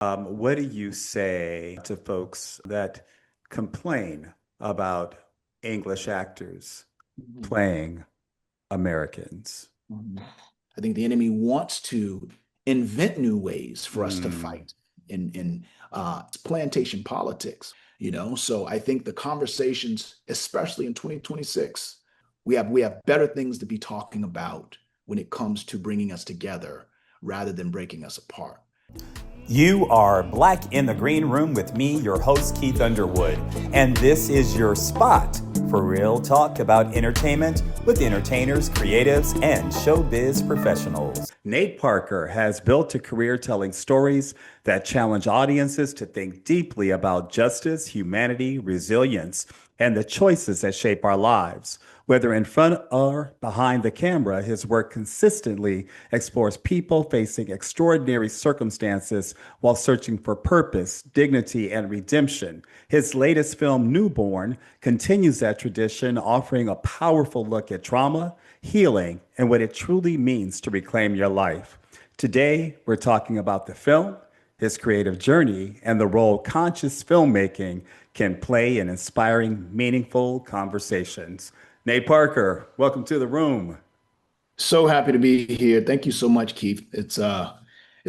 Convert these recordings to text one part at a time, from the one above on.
What do you say to folks that complain about English actors Mhm. playing Americans? Mhm. I think the enemy wants to invent new ways for us to Mm, fight in plantation politics, So I think the conversations, especially in 2026, we have better things to be talking about when it comes to bringing us together rather than breaking us apart. You are Black in the Green Room with me, your host, Keith Underwood. And this is your spot for real talk about entertainment with entertainers, creatives, and showbiz professionals. Nate Parker has built a career telling stories that challenge audiences to think deeply about justice, humanity, resilience, and the choices that shape our lives. Whether in front or behind the camera, his work consistently explores people facing extraordinary circumstances while searching for purpose, dignity, and redemption. His latest film, Newborn, continues that tradition, offering a powerful look at trauma, healing, and what it truly means to reclaim your life. Today, we're talking about the film, his creative journey, and the role conscious filmmaking can play in inspiring, meaningful conversations. Nate Parker, welcome to the room. So happy to be here. Thank you so much, Keith. It's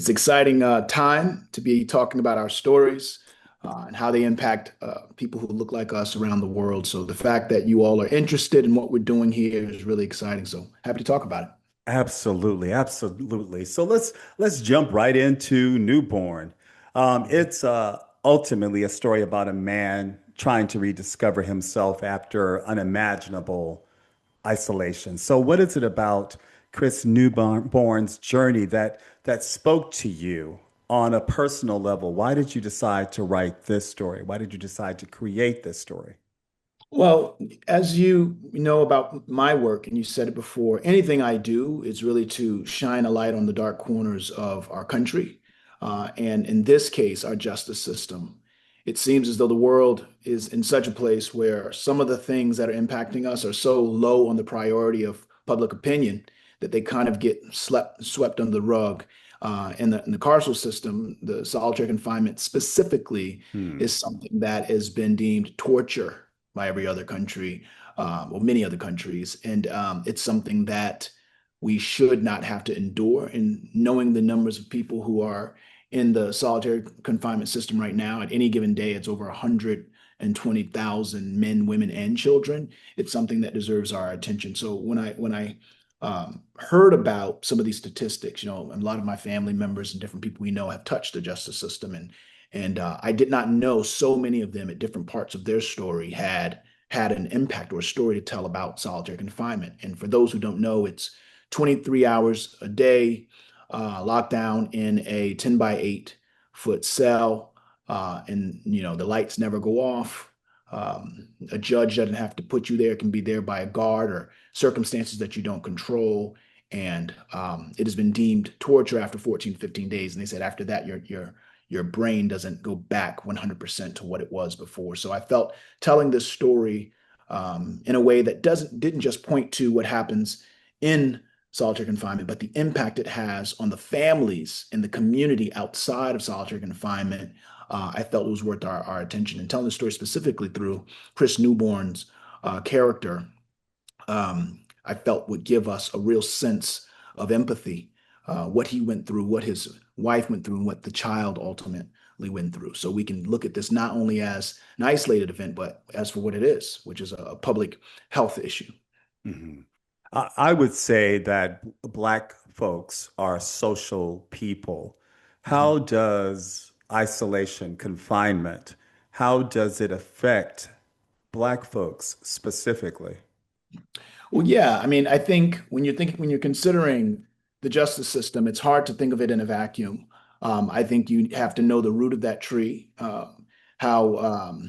exciting time to be talking about our stories and how they impact people who look like us around the world. So the fact that you all are interested in what we're doing here is really exciting. So happy to talk about it. Absolutely, absolutely. So let's jump right into Newborn. It's ultimately a story about a man trying to rediscover himself after unimaginable isolation. So, what is it about Chris Newborn's journey that spoke to you on a personal level? Why did you decide to write this story? Why did you decide to create this story? Well, as you know about my work, and you said it before, anything I do is really to shine a light on the dark corners of our country. And in this case, our justice system. It seems as though the world is in such a place where some of the things that are impacting us are so low on the priority of public opinion that they kind of get swept under the rug. In the carceral system, the solitary confinement specifically Hmm. is something that has been deemed torture by every other country, or many other countries. And it's something that we should not have to endure. And knowing the numbers of people who are in the solitary confinement system right now, at any given day, it's over 120,000 men, women, and children. It's something that deserves our attention. So when I heard about some of these statistics, a lot of my family members and different people we know have touched the justice system, and I did not know so many of them at different parts of their story had an impact or a story to tell about solitary confinement. And for those who don't know, it's 23 hours a day, locked down in a 10 by 8 foot cell, and the lights never go off. A judge doesn't have to put you there; it can be there by a guard or circumstances that you don't control. And it has been deemed torture after 14, 15 days. And they said after that, your brain doesn't go back 100% to what it was before. So I felt telling this story in a way that didn't just point to what happens in solitary confinement, but the impact it has on the families and the community outside of solitary confinement. I felt it was worth our attention. And telling the story specifically through Chris Newborn's character, I felt would give us a real sense of empathy, what he went through, what his wife went through, and what the child ultimately went through. So we can look at this not only as an isolated event, but as for what it is, which is a public health issue. Mhm. I would say that Black folks are social people. Mhm. How does isolation, confinement, how does it affect Black folks specifically? Well, yeah, I mean, I think when you're considering the justice system, it's hard to think of it in a vacuum. I think you have to know the root of that tree, how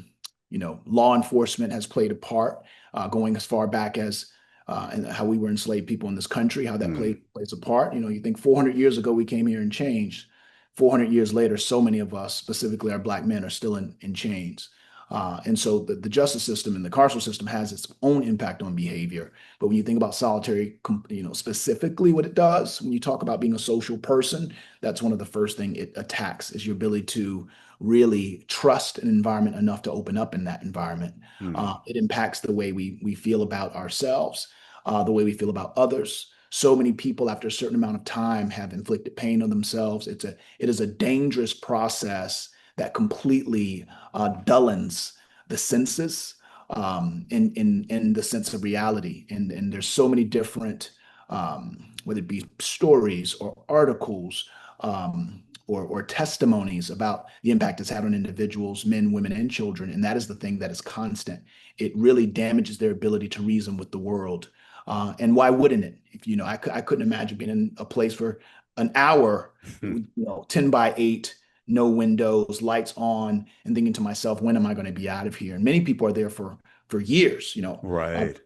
law enforcement has played a part, going as far back as and how we were enslaved people in this country, how that Hmm. plays a part. You think 400 years ago we came here and changed. 400 years later, so many of us, specifically our Black men, are still in chains. And so the justice system and the carceral system has its own impact on behavior. But when you think about solitary, specifically what it does, when you talk about being a social person, that's one of the first thing it attacks is your ability to really trust an environment enough to open up in that environment. Mm. It impacts the way we feel about ourselves, the way we feel about others. So many people, after a certain amount of time, have inflicted pain on themselves. It is a dangerous process that completely dullens the senses in the sense of reality. And there's so many different, whether it be stories or articles or testimonies about the impact it's had on individuals, men, women, and children. And that is the thing that is constant. It really damages their ability to reason with the world. And why wouldn't it? If, I couldn't imagine being in a place for an hour, 10 by 8, no windows, lights on, and thinking to myself, when am I going to be out of here? And many people are there for years. Right.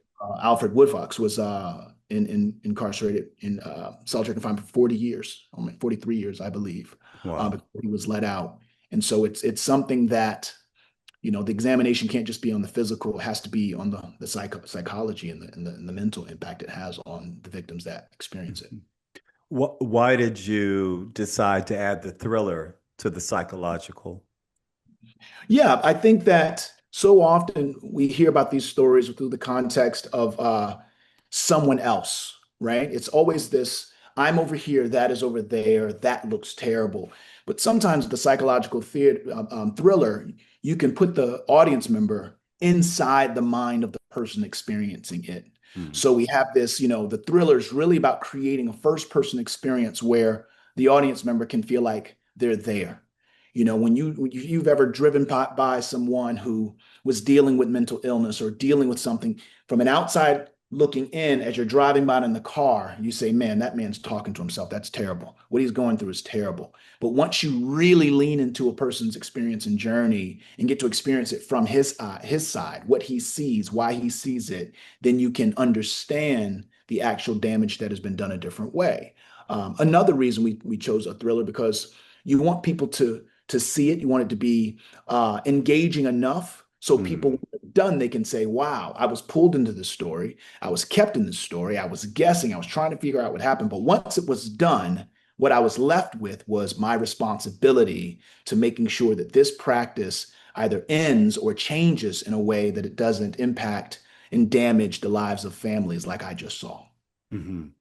Alfred Woodfox was incarcerated in solitary confinement for 40 years, 43 years, I believe, Wow. before he was let out. And so it's something that the examination can't just be on the physical; it has to be on the psychology and the mental impact it has on the victims that experience it. Why did you decide to add the thriller to the psychological? Yeah, I think that so often we hear about these stories through the context of someone else, right? It's always this, I'm over here, that is over there, that looks terrible. But sometimes the psychological theater, thriller, you can put the audience member inside the mind of the person experiencing it. Mm. So we have this, the thriller is really about creating a first person experience where the audience member can feel like they're there. When you've ever driven by someone who was dealing with mental illness or dealing with something from an outside looking in as you're driving by in the car, you say, man, that man's talking to himself. That's terrible. What he's going through is terrible. But once you really lean into a person's experience and journey and get to experience it from his side, what he sees, why he sees it, then you can understand the actual damage that has been done a different way. Another reason we chose a thriller because you want people to see it. You want it to be engaging enough so people, Mm. when it's done, they can say, wow, I was pulled into this story. I was kept in this story. I was guessing. I was trying to figure out what happened. But once it was done, what I was left with was my responsibility to making sure that this practice either ends or changes in a way that it doesn't impact and damage the lives of families like I just saw. Mhm.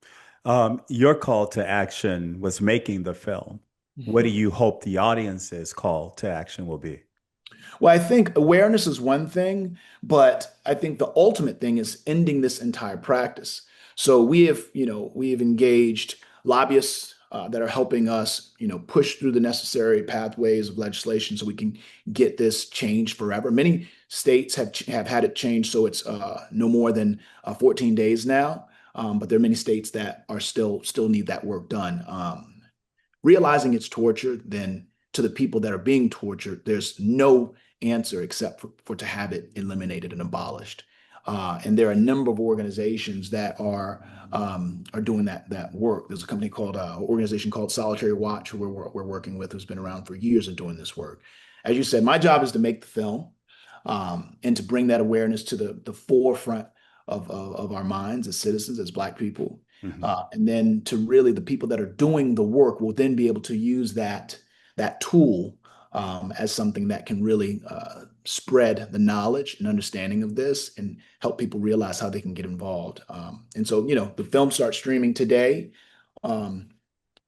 Your call to action was making the film. What do Mhm. you hope the audience's call to action will be? Well, I think awareness is one thing, but I think the ultimate thing is ending this entire practice. So we have engaged lobbyists that are helping us, push through the necessary pathways of legislation so we can get this changed forever. Many states have had it changed so it's no more than 14 days now, but there are many states that are still need that work done. Realizing it's torture, then to the people that are being tortured, there's no answer except for to have it eliminated and abolished. And there are a number of organizations that are doing that work. There's a company called organization called Solitary Watch, who we're working with, who's been around for years and doing this work. As you said, my job is to make the film and to bring that awareness to the forefront of our minds as citizens, as Black people. Mhm. And then to really the people that are doing the work will then be able to use that tool as something that can really spread the knowledge and understanding of this and help people realize how they can get involved. And so, the film starts streaming today um,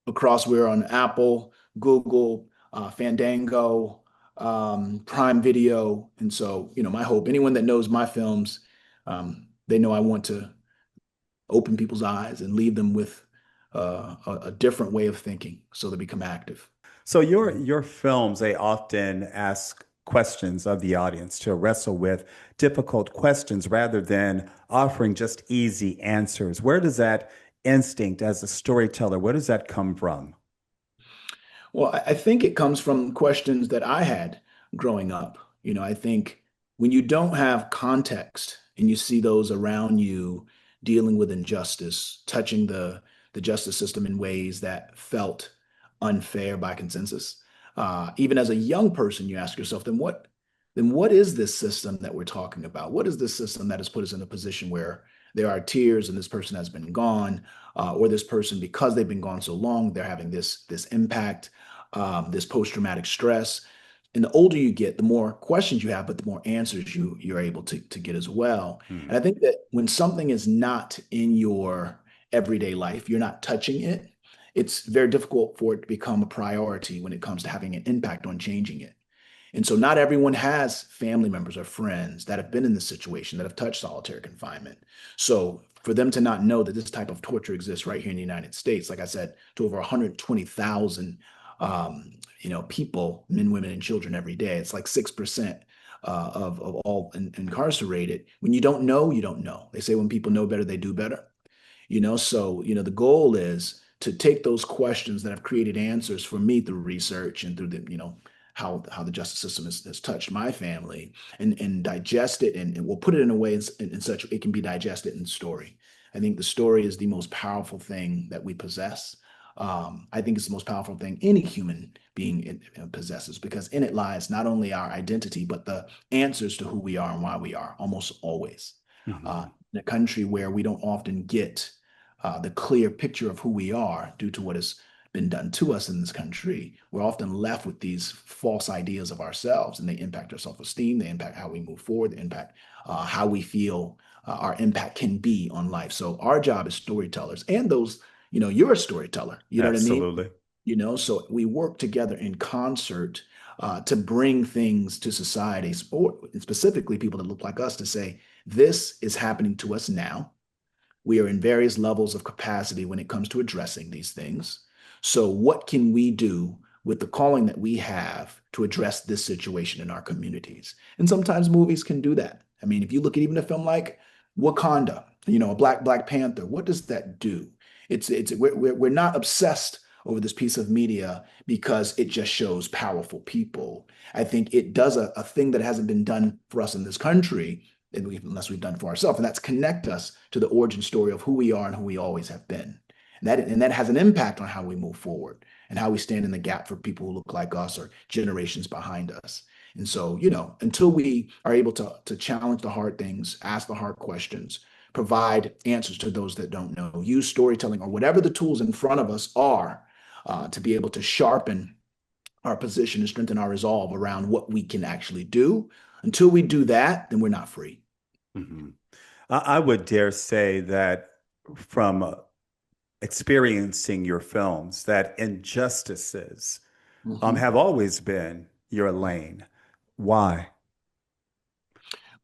across. We're on Apple, Google, Fandango, Prime Video. And so, my hope, anyone that knows my films, they know I want to open people's eyes and leave them with a different way of thinking so they become active. So your films, they often ask questions of the audience to wrestle with difficult questions rather than offering just easy answers. Where does that instinct as a storyteller, where does that come from? Well, I think it comes from questions that I had growing up. I think when you don't have context and you see those around you dealing with injustice, touching the justice system in ways that felt unfair by consensus, even as a young person, you ask yourself, then then what is this system that we're talking about? What is this system that has put us in a position where there are tears and this person has been gone, or this person, because they've been gone so long, they're having this impact, this post-traumatic stress. And the older you get, the more questions you have, but the more answers you're able to get as well. Hmm. And I think that when something is not in your everyday life, you're not touching it, it's very difficult for it to become a priority when it comes to having an impact on changing it. And so not everyone has family members or friends that have been in this situation that have touched solitary confinement. So for them to not know that this type of torture exists right here in the United States, like I said, to over 120,000 people, men, women, and children every day, it's like 6% of all incarcerated. When you don't know, you don't know. They say when people know better, they do better. So the goal is to take those questions that have created answers for me through research and through the how the justice system has touched my family, and digest it, and we'll put it in a way in such it can be digested in story. I think the story is the most powerful thing that we possess. I think it's the most powerful thing any human being possesses, because in it lies not only our identity but the answers to who we are and why we are, almost always. Hmm. In a country where we don't often get the clear picture of who we are due to what has been done to us in this country, we're often left with these false ideas of ourselves, and they impact our self-esteem, they impact how we move forward, they impact how we feel our impact can be on life. So our job as storytellers, and those, you're a storyteller, you know what I mean? Absolutely. So we work together in concert to bring things to society, specifically people that look like us, to say, this is happening to us now. We are in various levels of capacity when it comes to addressing these things. So, what can we do with the calling that we have to address this situation in our communities? And sometimes movies can do that. I mean, if you look at even a film like Wakanda, a Black Panther, what does that do? We're not obsessed over this piece of media because it just shows powerful people. I think it does a thing that hasn't been done for us in this country, unless we've done for ourselves, and that's connect us to the origin story of who we are and who we always have been. And that has an impact on how we move forward and how we stand in the gap for people who look like us or generations behind us. And so, until we are able to challenge the hard things, ask the hard questions, provide answers to those that don't know, use storytelling or whatever the tools in front of us are, to be able to sharpen our position and strengthen our resolve around what we can actually do. Until we do that, then we're not free. Hmm. I would dare say that from experiencing your films, that injustices Mhm. have always been your lane. Why?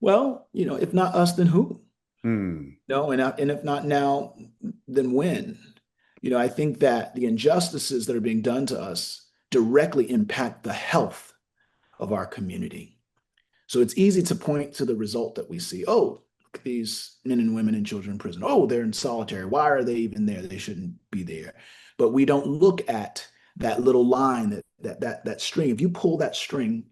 Well, if not us, then who? Hmm. No, and if not now, then when? I think that the injustices that are being done to us directly impact the health of our community. So it's easy to point to the result that we see. Oh, look at these men and women and children in prison. Oh, they're in solitary. Why are they even there? They shouldn't be there. But we don't look at that little line, that string. If you pull that string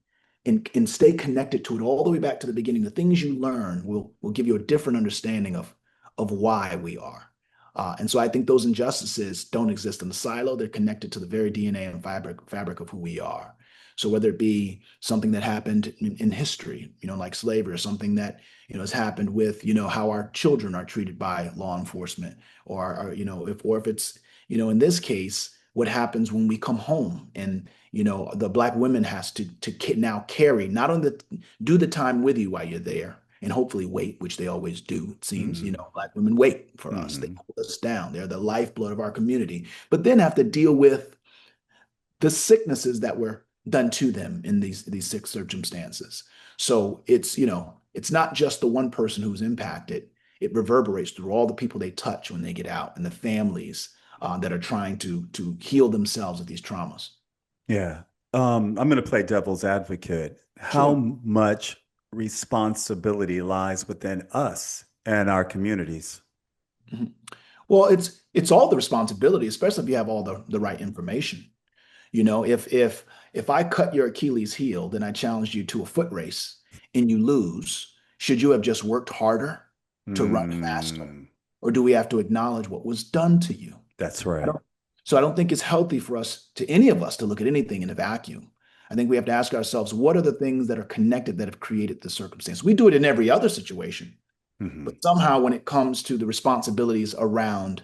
and stay connected to it all the way back to the beginning, the things you learn will give you a different understanding of why we are. And so I think those injustices don't exist in the silo. They're connected to the very DNA and fabric of who we are. So whether it be something that happened in history, like slavery, or something that has happened with how our children are treated by law enforcement, or if it's in this case, what happens when we come home and the Black women has to now carry, not only do the time with you while you're there and hopefully wait, which they always do. It seems, Hmm. Black women wait for us. They Hmm. hold us down. They're the lifeblood of our community, but then have to deal with the sicknesses that were done to them in these sick circumstances. So it's not just the one person who's impacted. It reverberates through all the people they touch when they get out, and the families that are trying to heal themselves of these traumas. Yeah. I'm going to play devil's advocate. How Sure. much responsibility lies within us and our communities? Mhm. Well, it's all the responsibility, especially if you have all the right information. If I cut your Achilles heel, then I challenged you to a foot race and you lose, should you have just worked harder to run faster? Hmm. Or do we have to acknowledge what was done to you? That's I right. don't, so I don't think it's healthy for us, to any of us, to look at anything in a vacuum. I think we have to ask ourselves, what are the things that are connected that have created the circumstance? We do it in every other situation, Hmm. but somehow when it comes to the responsibilities around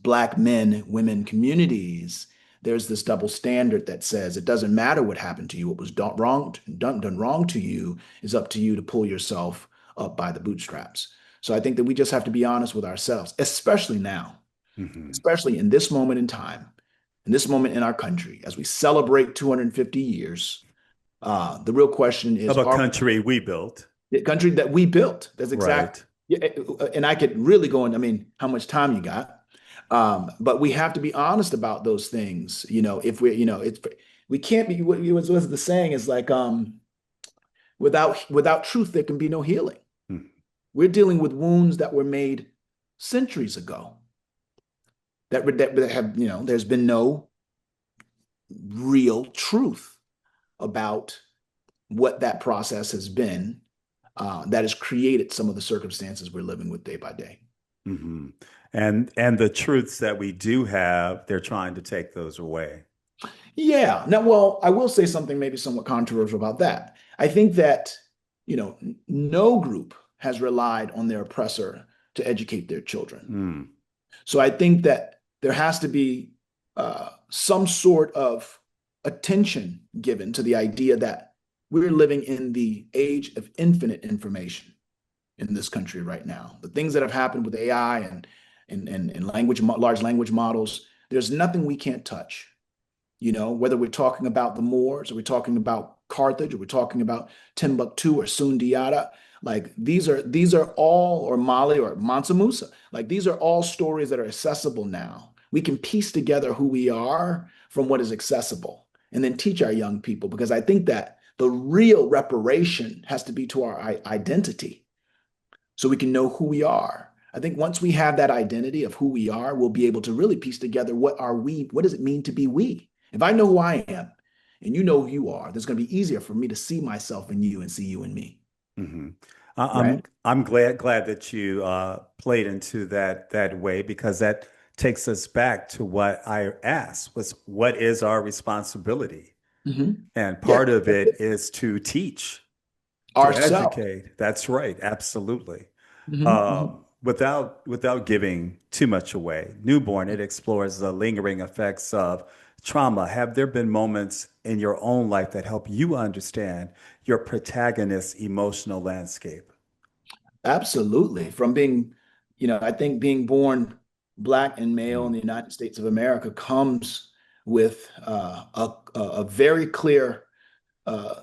Black men, women, communities, there's this double standard that says it doesn't matter what happened to you, what was done wrong to you is up to you to pull yourself up by the bootstraps. So I think that we just have to be honest with ourselves, especially now, Hmm. especially in this moment in time, in this moment in our country, as we celebrate 250 years. The real question is, Of a are country we built, we the country that we built? That's exactly. right? Yeah, and I could really go in. I mean, how much time you got? But we have to be honest about those things. If it's we can't be. What's the saying is like, without truth, there can be no healing. Hmm. We're dealing with wounds that were made centuries ago. That have there's been no real truth about what that process has been that has created some of the circumstances we're living with day by day. Hmm. And the truths that we do have, they're trying to take those away. Yeah. Now, well, I will say something maybe somewhat controversial about that. I think that, no group has relied on their oppressor to educate their children. Mm. So I think that there has to be some sort of attention given to the idea that we're living in the age of infinite information in this country right now. The things that have happened with AI and large language models, there's nothing we can't touch. Whether we're talking about the Moors or we're talking about Carthage or we're talking about Timbuktu or Sundiata, like these are all, or Mali or Mansa Musa, like these are all stories that are accessible now. We can piece together who we are from what is accessible and then teach our young people, because I think that the real reparation has to be to our identity so we can know who we are. I think once we have that identity of who we are, we'll be able to really piece together what are we, what does it mean to be we? If I know who I am and you know who you are, it's going to be easier for me to see myself in you and see you in me, Hmm. right? I'm glad that you played into that way, because that takes us back to what I asked was, what is our responsibility? Hmm. And Yeah, part of it is to teach, to ourselves. educate. That's right, absolutely. Hmm. Hmm. Without giving too much away, Newborn, it explores the lingering effects of trauma. Have there been moments in your own life that help you understand your protagonist's emotional landscape? Absolutely. From being, I think being born Black and male in Mm. the United States of America comes with a very clear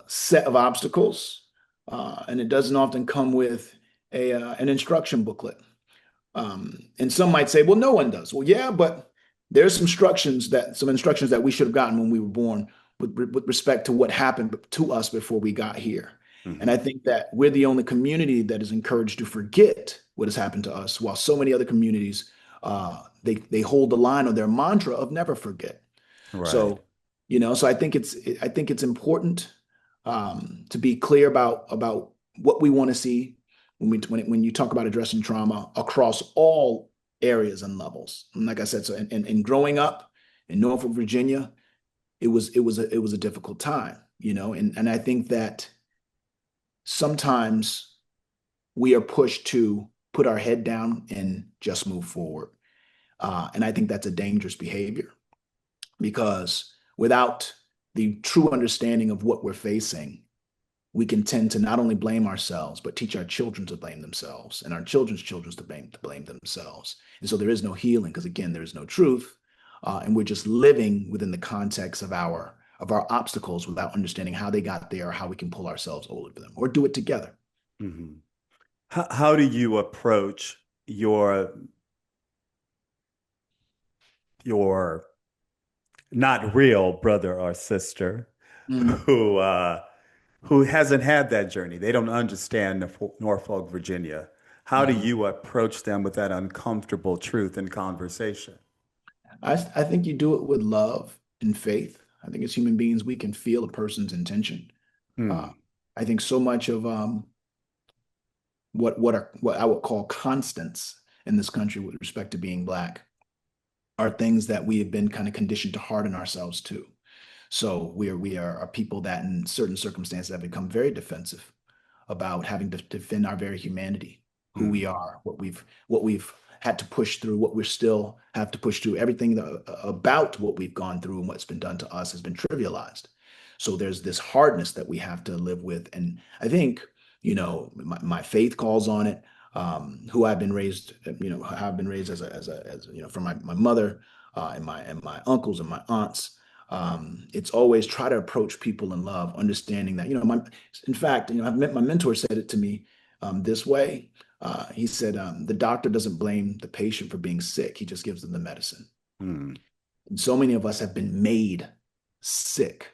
set of obstacles, and it doesn't often come with an instruction booklet. And some might say, well, no one does. Well, yeah, but there's some instructions that we should have gotten when we were born with respect to what happened to us before we got here. And I Hmm. think that we're the only community that is encouraged to forget what has happened to us, while so many other communities they hold the line on their mantra of never forget. Right. So, so I think it's important to be clear about what we want to see when you talk about addressing trauma across all areas and levels. And like I said, so and growing up in Norfolk, Virginia, it was a difficult time, and I think that sometimes we are pushed to put our head down and just move forward. And I think that's a dangerous behavior, because without the true understanding of what we're facing, we can tend to not only blame ourselves, but teach our children to blame themselves and our children's children to blame themselves. And so there is no healing, because again, there is no truth. And we're just living within the context of our obstacles without understanding how they got there or how we can pull ourselves over them or do it together. Hmm. How do you approach your not real brother or sister Mm. who who hasn't had that journey? They don't understand Norfolk, Virginia. How do Uh, you approach them with that uncomfortable truth in conversation? I think you do it with love and faith. I think as human beings, we can feel a person's intention. Uh, Hmm. I think so much of what I would call constants in this country with respect to being Black are things that we have been kind of conditioned to harden ourselves to. So we are people that in certain circumstances have become very defensive about having to defend our very humanity, who we Mm. are, what we've had to push through, what we still have to push through. Everything about what we've gone through and what's been done to us has been trivialized. So there's this hardness that we have to live with. And I think, my faith calls on it. Who I've been raised, how I've been raised from my mother, and my uncles and my aunts. It's always try to approach people in love, understanding that, in fact, I've met my mentor said it to me this way. He said, the doctor doesn't blame the patient for being sick. He just gives them the medicine. Mm. And so many of us have been made sick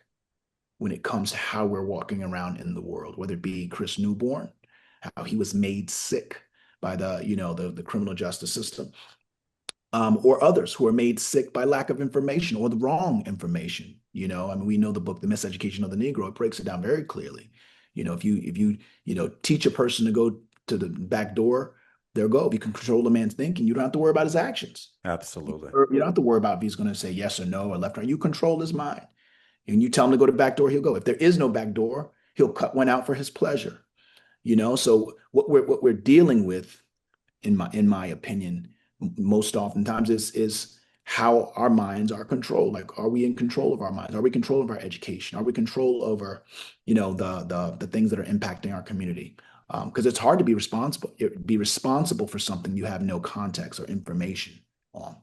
when it comes to how we're walking around in the world, whether it be Chris Newborn, how he was made sick by the criminal justice system, or others who are made sick by lack of information or the wrong information. I mean, we know the book, The Miseducation of the Negro. It breaks it down very clearly. If you teach a person to go to the back door, they'll go. If you can control the man's thinking, you don't have to worry about his actions. Absolutely. You don't have to worry about if he's going to say yes or no or left or right. You control his mind. And you tell him to go to the back door, he'll go. If there is no back door, he'll cut one out for his pleasure. So what we're dealing with, in my opinion, most oftentimes is how our minds are controlled. Like, are we in control of our minds? Are we in control of our education? Are we in control over, the things that are impacting our community? Because it's hard to be responsible for something you have no context or information on.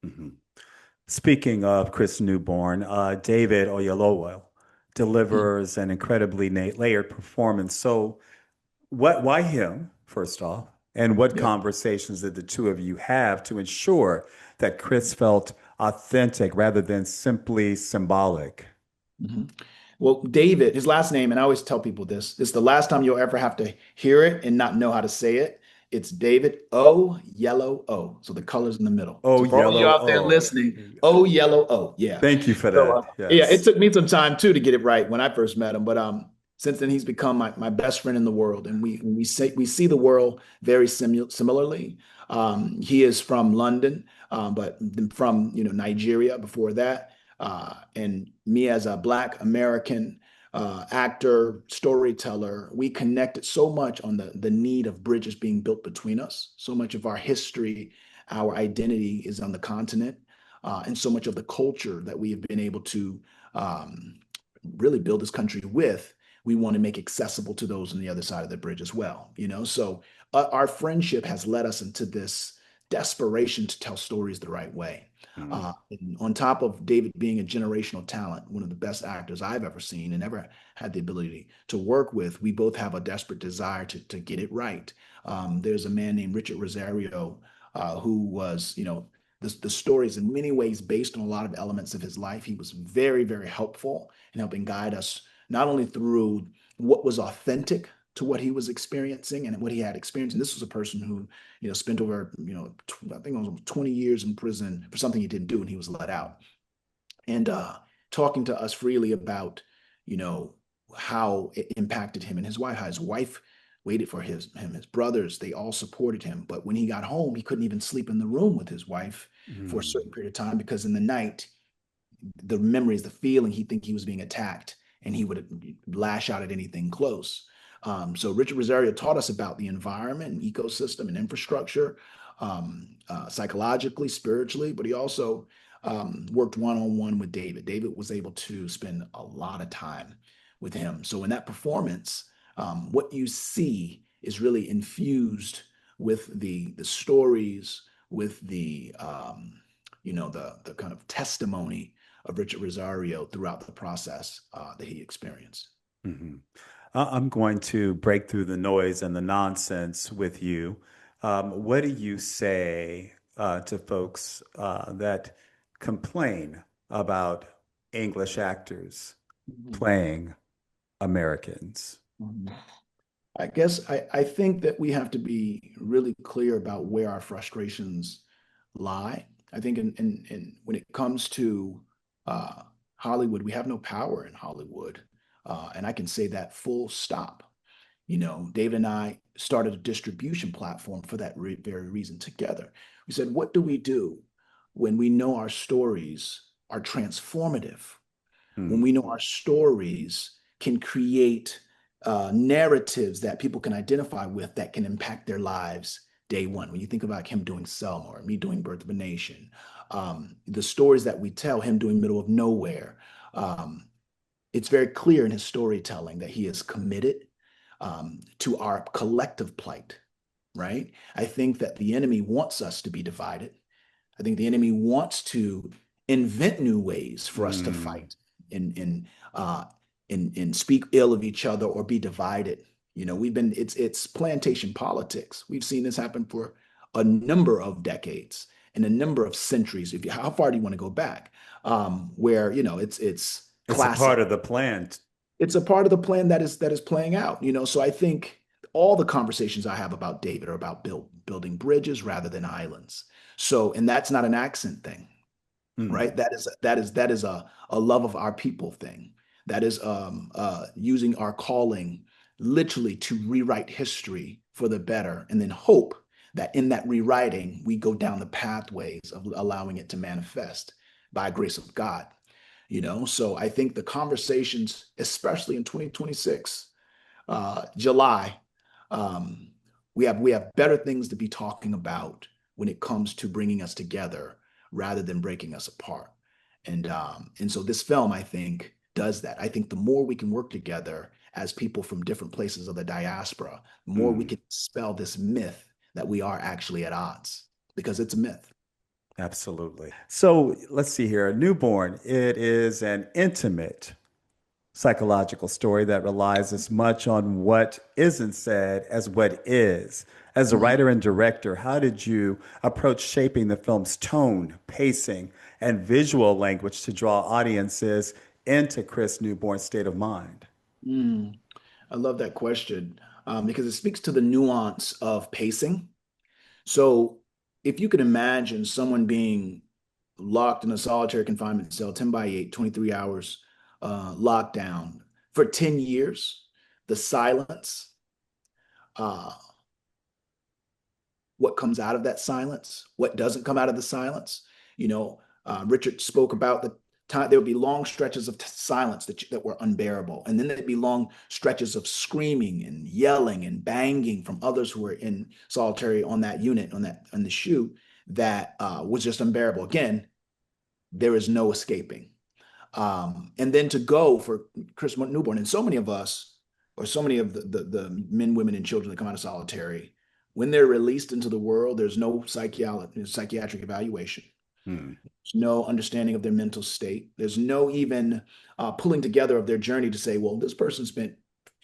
Hmm. Speaking of Chris Newborn, David Oyelowo delivers an incredibly layered performance. So, why him, first off? And what Yeah. conversations did the two of you have to ensure that Chris felt authentic rather than simply symbolic? Mhm. Well, David, his last name, and I always tell people this, it's the last time you'll ever have to hear it and not know how to say it. It's David O Yellow O. So the colors in the middle. Oh, So for all you yellow out there O. listening, O Yellow O. Yeah. Thank you for So that. yeah, it Yes. took me some time too to get it right when I first met him. But since then he's become my best friend in the world. And we see the world very similarly. He is from London, but from Nigeria before that. And me as a Black American actor, storyteller, we connected so much on the need of bridges being built between us. So much of our history, our identity is on the continent, and so much of the culture that we have been able to um, really build this country with, we want to make accessible to those on the other side of the bridge as well. So our friendship has led us into this desperation to tell stories the right way. Mm. And on top of David being a generational talent, one of the best actors I've ever seen and ever had the ability to work with, we both have a desperate desire to get it right. There's a man named Richard Rosario, who was, the story is in many ways based on a lot of elements of his life. He was very, very helpful in helping guide us not only through what was authentic to what he was experiencing and what he had experienced. And this was a person who, spent over, I think it was 20 years in prison for something he didn't do, and he was let out. And talking to us freely about, you know, how it impacted him and his wife. How his wife waited for his brothers. They all supported him. But when he got home, he couldn't even sleep in the room with his wife for a certain Mm. period of time because in the night, the memories, the feeling, he'd think he was being attacked and he would lash out at anything close. So Richard Rosario taught us about the environment and ecosystem and infrastructure, psychologically, spiritually, but he also worked one-on-one with David. David was able to spend a lot of time with him. So in that performance, what you see is really infused with the stories, with the kind of testimony of Richard Rosario throughout the process that he experienced. Mhm. I'm going to break through the noise and the nonsense with you. What do you say to folks that complain about English actors Mhm. playing Americans? Mhm. I guess I think that we have to be really clear about where our frustrations lie. I think when it comes to uh, Hollywood, we have no power in Hollywood. And I can say that full stop. David and I started a distribution platform for that very reason together. We said, what do we do when we know our stories are transformative? when Mm. we know our stories can create narratives that people can identify with that can impact their lives day one. When you think about him doing Selma or me doing Birth of a Nation, the stories that we tell, him doing Middle of Nowhere, um, it's very clear in his storytelling that he is committed to our collective plight, right? I think that the enemy wants us to be divided. I think the enemy wants to invent new ways for us to Mm. fight and uh, and speak ill of each other or be divided. You know, it's plantation politics. We've seen this happen for a number of decades and a number of centuries. If you, how far do you want to go back? Where you know it's It's a classic. part of the plan. It's a part of the plan that is playing out. You know, so I think all the conversations I have about David are about building bridges rather than islands. So, and that's not an accent thing, Mm. right? That is a love of our people thing. That is using our calling literally to rewrite history for the better, and then hope that in that rewriting we go down the pathways of allowing it to manifest by grace of God. You know, so I think the conversations, especially in 2026, July, um, we have better things to be talking about when it comes to bringing us together rather than breaking us apart. And so this film, I think, does that. I think the more we can work together as people from different places of the diaspora, the more we Mm. can spell this myth that we are actually at odds, because it's a myth. Absolutely. So let's see here. Newborn, it is an intimate psychological story that relies as much on what isn't said as what is. As a Mhm. writer and director, how did you approach shaping the film's tone, pacing, and visual language to draw audiences into Chris' newborn state of mind? Mm, I love that question because it speaks to the nuance of pacing. So if you could imagine someone being locked in a solitary confinement cell, 10 by 8, 23 hours, locked down for 10 years, the silence, uh, what comes out of that silence, what doesn't come out of the silence. You know, Richard spoke about the time there would be long stretches of silence that were unbearable. And then there'd be long stretches of screaming and yelling and banging from others who were in solitary on that unit, on the shoe, that was just unbearable. Again, there is no escaping. And then to go for Chris Newborn, and so many of us, or so many of the men, women, and children that come out of solitary, when they're released into the world, there's no psychiatric evaluation. Hmm. There's no understanding of their mental state. There's no even pulling together of their journey to say, well, this person spent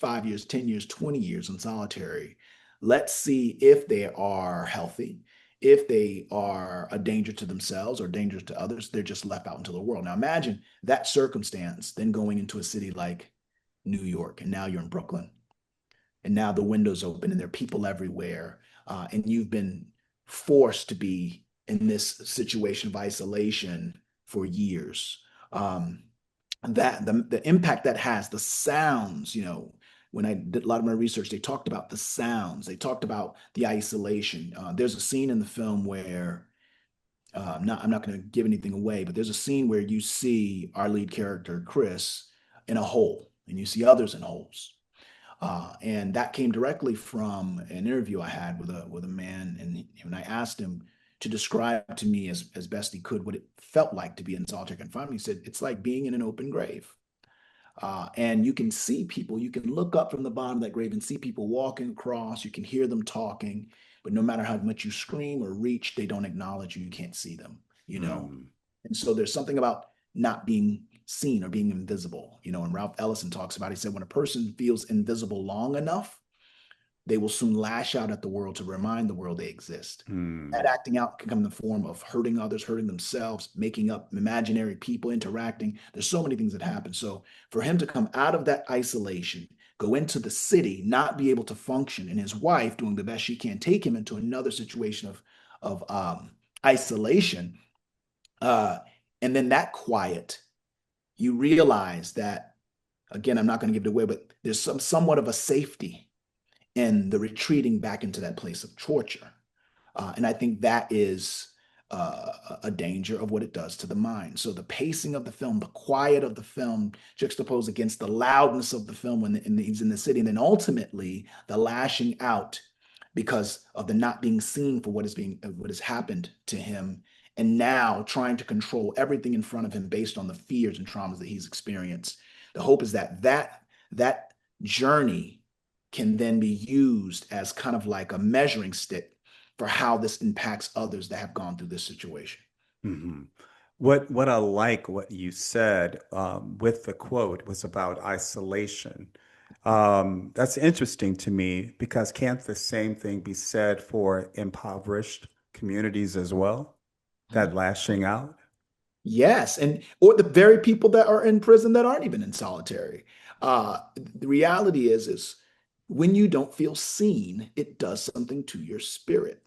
5 years, 10 years, 20 years in solitary. Let's see if they are healthy, if they are a danger to themselves or dangerous to others. They're just left out into the world. Now imagine that circumstance, then going into a city like New York, and now you're in Brooklyn, and now the windows open and there are people everywhere, and you've been forced to be in this situation of isolation for years. um, that the impact that has, the sounds, you know, when I did a lot of my research, they talked about the sounds, they talked about the isolation. There's a scene in the film where I'm not going to give anything away, but there's a scene where you see our lead character Chris in a hole and you see others in holes, and that came directly from an interview I had with a man, and I asked him to describe to me as best he could what it felt like to be in solitary confinement. He said it's like being in an open grave, and you can see people. You can look up from the bottom of that grave and see people walking across. You can hear them talking, but no matter how much you scream or reach, they don't acknowledge you. You can't see them. You know, Hmm. and so there's something about not being seen or being invisible, you know, and Ralph Ellison talks about, he said, when a person feels invisible long enough, they will soon lash out at the world to remind the world they exist. That Hmm. acting out can come in the form of hurting others, hurting themselves, making up imaginary people, interacting. There's so many things that happen. So for him to come out of that isolation, go into the city, not be able to function, and his wife doing the best she can, take him into another situation of isolation, uh, and then that quiet, you realize that, again, I'm not going to give it away, but there's somewhat of a safety in the retreating back into that place of torture. And I think that is a danger of what it does to the mind. So the pacing of the film, the quiet of the film, juxtaposed against the loudness of the film when he's in the city, and then ultimately the lashing out because of the not being seen for what has happened to him, and now trying to control everything in front of him based on the fears and traumas that he's experienced. The hope is that that journey can then be used as kind of like a measuring stick for how this impacts others that have gone through this situation. Hmm. What I like what you said with the quote was about isolation. That's interesting to me because can't the same thing be said for impoverished communities as well? That lashing out? Yes, and or the very people that are in prison that aren't even in solitary. The reality is when you don't feel seen, it does something to your spirit.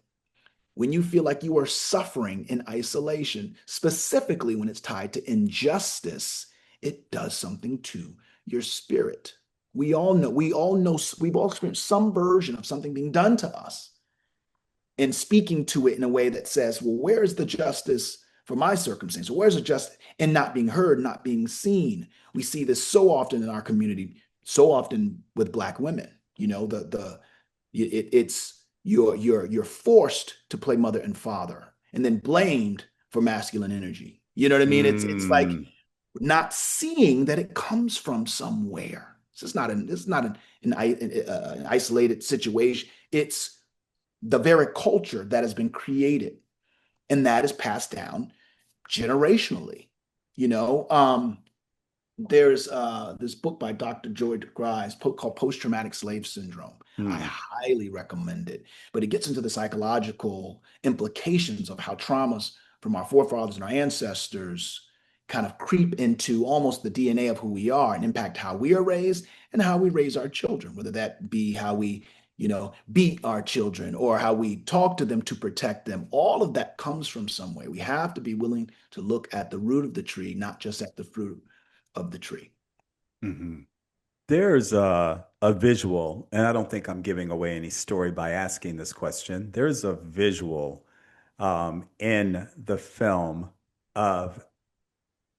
When you feel like you are suffering in isolation, specifically when it's tied to injustice, it does something to your spirit. We've all experienced some version of something being done to us and speaking to it in a way that says, well, where is the justice for my circumstance? Where's the justice? And not being heard, not being seen. We see this so often in our community, so often with Black women. You know, it's you're forced to play mother and father and then blamed for masculine energy. You know what I mean? It's like Mm, not seeing that it comes from somewhere. It's not an isolated situation. It's the very culture that has been created and that is passed down generationally. You know, there's this book by Dr. Joy DeGrasse called Post-Traumatic Slave Syndrome. I mm, highly recommend it, but it gets into the psychological implications of how traumas from our forefathers and our ancestors kind of creep into almost the DNA of who we are and impact how we are raised and how we raise our children, whether that be how we, beat our children or how we talk to them to protect them. All of that comes from somewhere. We have to be willing to look at the root of the tree, not just at the fruit of the tree. mhm. There's a visual, and I don't think I'm giving away any story by asking this question. There's a visual in the film of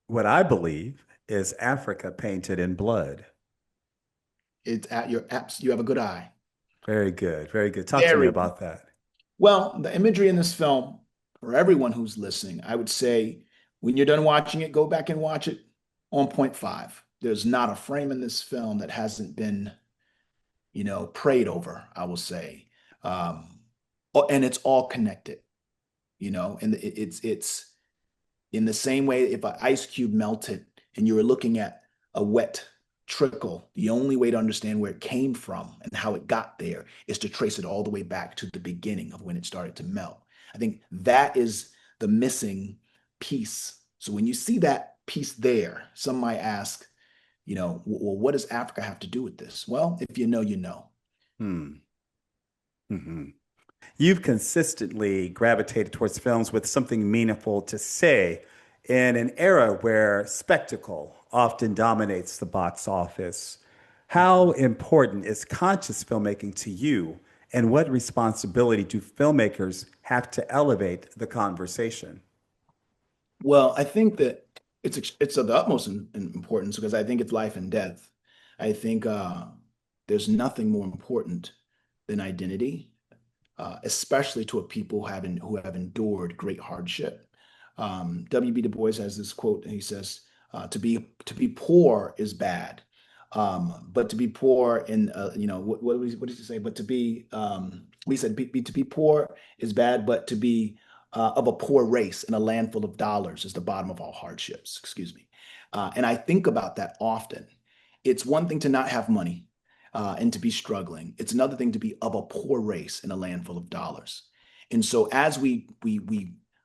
what I believe is Africa painted in blood. It's at your apps. You have a good eye. Very good, very good. Talk to me Very about that. well. The imagery in this film, for everyone who's listening, I would say when you're done watching it, go back and watch it on point five. There's not a frame in this film that hasn't been, prayed over, I will say. Um, and it's all connected, and it's in the same way, if an ice cube melted and you were looking at a wet trickle, the only way to understand where it came from and how it got there is to trace it all the way back to the beginning of when it started to melt. I think that is the missing piece. So when you see that piece there, some might ask, well, what does Africa have to do with this? Well, if you know, you know. Hmm. Mhm. You've consistently gravitated towards films with something meaningful to say in an era where spectacle often dominates the box office. How important is conscious filmmaking to you, and what responsibility do filmmakers have to elevate the conversation? Well, I think that it's of the utmost importance because I think it's life and death. I think there's nothing more important than identity, especially to a people who have endured great hardship. W.B. Du Bois has this quote, and he says, "To be poor is bad, but to be poor in what did he say? But to be we said to be poor is bad, but to be of a poor race in a land full of dollars is the bottom of all hardships." Excuse me. And I think about that often. It's one thing to not have money and to be struggling. It's another thing to be of a poor race in a land full of dollars. And so as we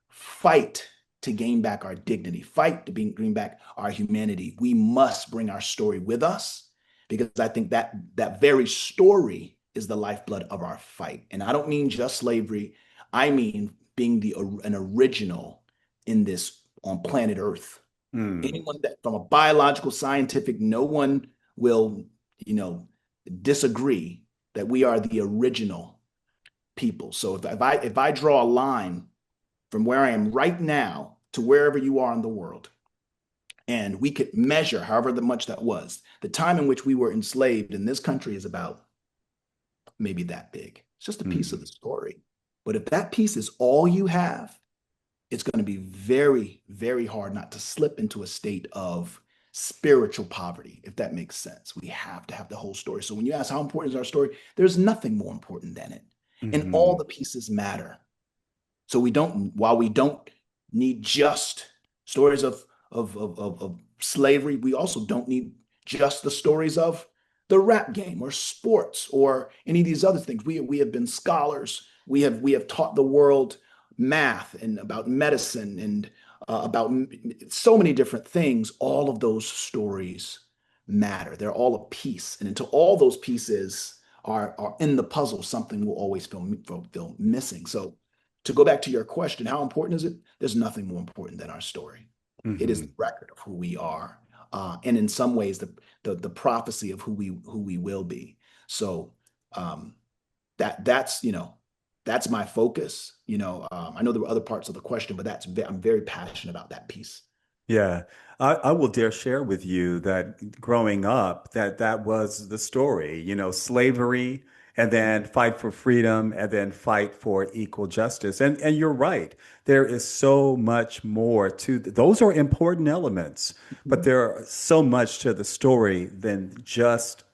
fight to gain back our dignity, fight to bring back our humanity, we must bring our story with us because I think that very story is the lifeblood of our fight. And I don't mean just slavery. I mean being an original in this on planet Earth. Hmm. Anyone that from a biological, scientific, no one will, you know, disagree that we are the original people. So if I draw a line from where I am right now to wherever you are in the world, and we could measure however much that was, the time in which we were enslaved in this country is about maybe that big. It's just a piece of the Mhm. story. But if that piece is all you have, it's going to be very, very hard not to slip into a state of spiritual poverty, if that makes sense. We have to have the whole story. So when you ask how important is our story, there's nothing more important than it. And all Mhm. the pieces matter. So while we don't need just stories of slavery, we also don't need just the stories of the rap game or sports or any of these other things. We have been scholars. We have taught the world math and about medicine and about so many different things. All of those stories matter. They're all a piece, and until all those pieces are in the puzzle, something will always feel missing. So to go back to your question, how important is it? There's nothing more important than our story. It is the Mhm. record of who we are, and in some ways, the prophecy of who we will be. So um, that's my focus. I know there were other parts of the question, but I'm very passionate about that piece. Yeah, I will dare share with you that growing up, that was the story, slavery and then fight for freedom and then fight for equal justice. And you're right. There is so much more to those are important elements, but Mhm. there are so much to the story than just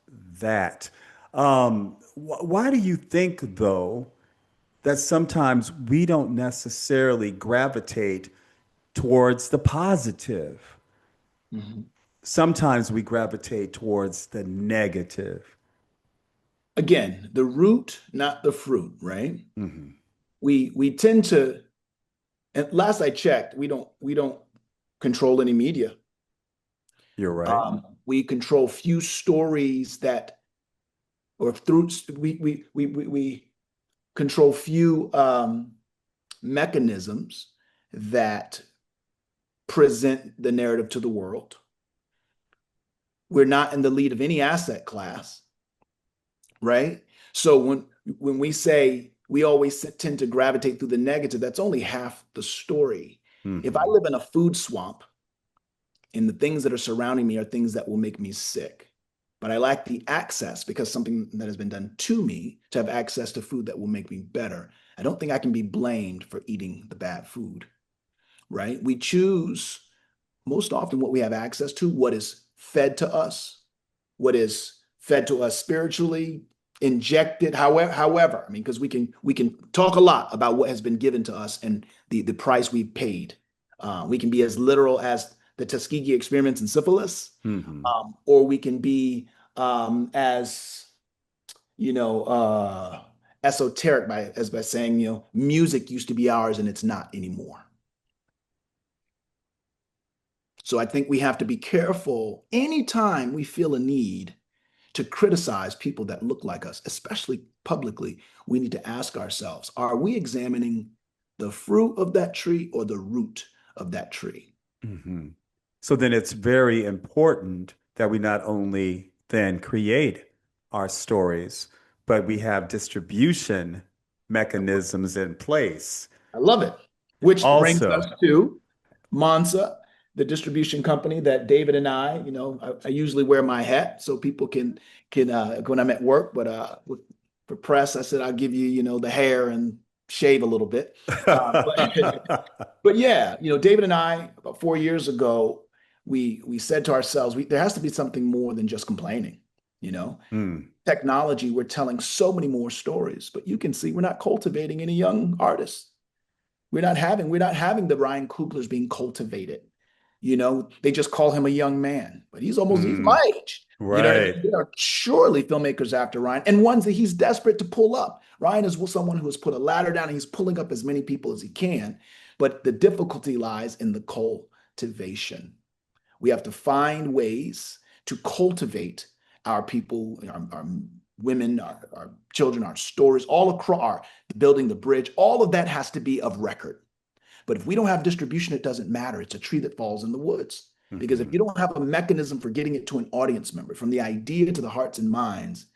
that. Why do you think, though, that sometimes we don't necessarily gravitate towards the positive? Mhm. Sometimes we gravitate towards the negative. Again, the root, not the fruit, right? Mhm. We tend to, and last I checked, we don't control any media. You're right. We control few stories that, or through we control few mechanisms that present the narrative to the world. We're not in the lead of any asset class, right? So when we say we always tend to gravitate through the negative, that's only half the story. If I Hmm. live in a food swamp and the things that are surrounding me are things that will make me sick, but I lack the access because something that has been done to me to have access to food that will make me better, I don't think I can be blamed for eating the bad food, right? We choose most often what we have access to, what is fed to us, what is fed to us spiritually, injected, however, I mean, because we can talk a lot about what has been given to us and the price we've paid. We can be as literal as the Tuskegee experiments in syphilis, Hmm. or we can be as you know esoteric by saying music used to be ours and it's not anymore. So I think we have to be careful anytime we feel a need to criticize people that look like us, especially publicly. We need to ask ourselves, are we examining the fruit of that tree or the root of that tree? Hmm. So then it's very important that we not only then create our stories, but we have distribution mechanisms in place. I love it. Which brings us Also, to Mansa, the distribution company that David and I usually wear my hat so people can when I'm at work, but for press, I said I'll give you, the hair and shave a little bit. But yeah, David and I about 4 years ago, we said to ourselves, there has to be something more than just complaining. You know, Hmm. technology, we're telling so many more stories, but you can see we're not cultivating any young artists. We're not having the Ryan Coogler's being cultivated. They just call him a young man, but he's Hmm. my age. You know what I Right. mean? There are surely filmmakers after Ryan and ones that he's desperate to pull up. Ryan is someone who has put a ladder down and he's pulling up as many people as he can. But the difficulty lies in the cultivation. We have to find ways to cultivate our people, our women, our children, our stories, all across our building the bridge. All of that has to be of record. But if we don't have distribution, it doesn't matter. It's a tree that falls in the woods. Because if Hmm. you don't have a mechanism for getting it to an audience member, from the idea to the hearts and minds,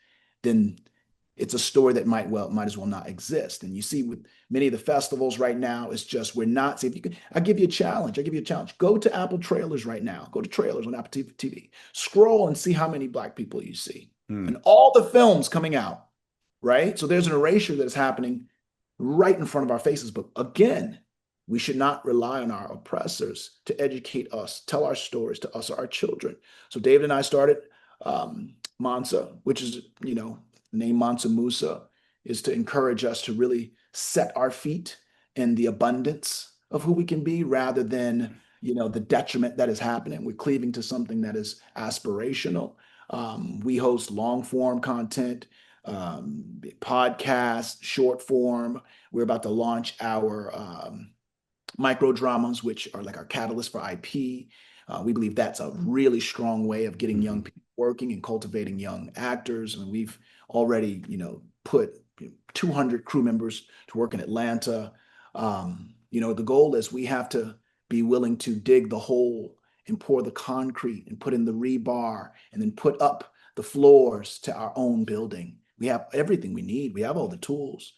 then it's a story that might as well not exist. And you see with many of the festivals right now, it's just we're not. See if you can. I give you a challenge. Go to Apple Trailers right now. Go to trailers on Apple TV. Scroll and see how many Black people you see, and all the films coming out. Right. So there's an erasure that is happening right in front of our faces. But again, we should not rely on our oppressors to educate us, tell our stories to us or our children. So David and I started Mansa, which is, the name Mansa Musa is to encourage us to really set our feet in the abundance of who we can be rather than, the detriment that is happening. We're cleaving to something that is aspirational. We host long form content, podcasts, short form. We're about to launch our micro dramas, which are like our catalyst for IP. We believe that's a really strong way of getting young people working and cultivating young actors. And we've already, put 200 crew members to work in Atlanta. The goal is we have to be willing to dig the hole and pour the concrete and put in the rebar and then put up the floors to our own building. We have everything we need. We have all the tools.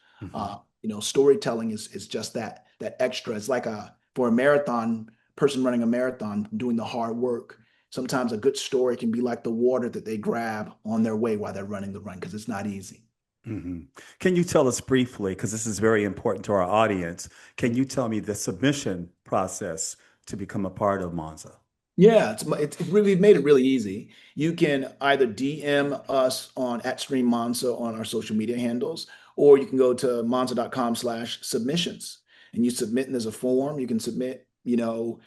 Storytelling is just that extra. It's like for a marathon person running a marathon, doing the hard work. Sometimes a good story can be like the water that they grab on their way while they're running the run, because it's not easy. Can you tell us briefly, because this is very important to our audience, can you tell me the submission process to become a part of Mansa? Yeah, it's really made it really easy. You can either DM us on @StreamMansa on our social media handles, or you can go to mansa.com/submissions and you submit, and there's a form. You can submit, your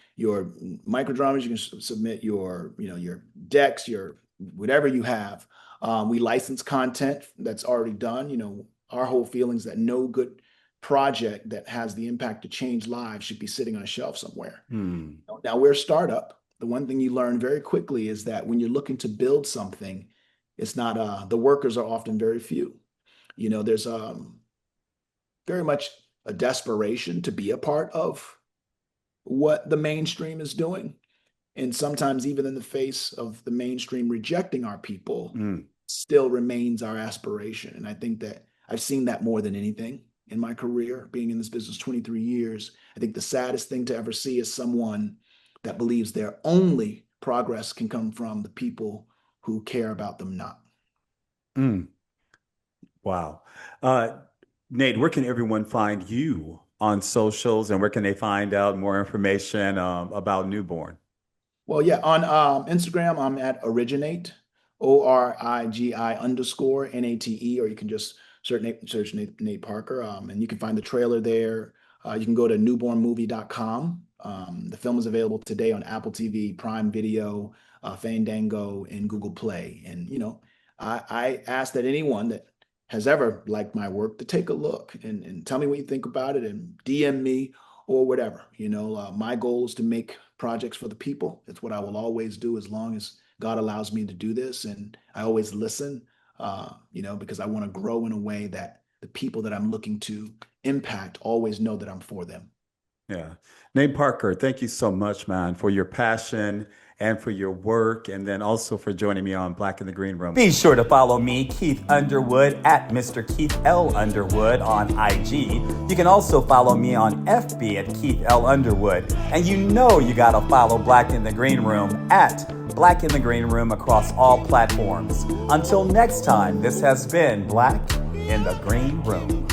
microdramas, you can submit your decks, your whatever you have. We license content that's already done. Our whole feeling is that no good project that has the impact to change lives should be sitting on a shelf somewhere. Now, we're a startup. The one thing you learn very quickly is that when you're looking to build something, it's not, the workers are often very few. There's very much a desperation to be a part of what the mainstream is doing. And sometimes even in the face of the mainstream rejecting our people, still remains our aspiration. And I think that I've seen that more than anything in my career, being in this business 23 years. I think the saddest thing to ever see is someone that believes their only progress can come from the people who care about them not. Wow. Nate, where can everyone find you on socials, and where can they find out more information about Newborn? Well, yeah, on Instagram, I'm at Originate, ORIGI_NATE, or you can just search Nate Parker, and you can find the trailer there. You can go to newbornmovie.com. The film is available today on Apple TV, Prime Video, Fandango, and Google Play. And, I ask that anyone that has ever liked my work to take a look and tell me what you think about it, and DM me or whatever. My goal is to make projects for the people. It's what I will always do as long as God allows me to do this. And I always listen, because I want to grow in a way that the people that I'm looking to impact always know that I'm for them. Yeah. Nate Parker, thank you so much, man, for your passion and for your work, and then also for joining me on Black in the Green Room. Be sure to follow me, Keith Underwood, at Mr. Keith L. Underwood on IG. You can also follow me on FB at Keith L. Underwood. And you gotta follow Black in the Green Room at Black in the Green Room across all platforms. Until next time, this has been Black in the Green Room.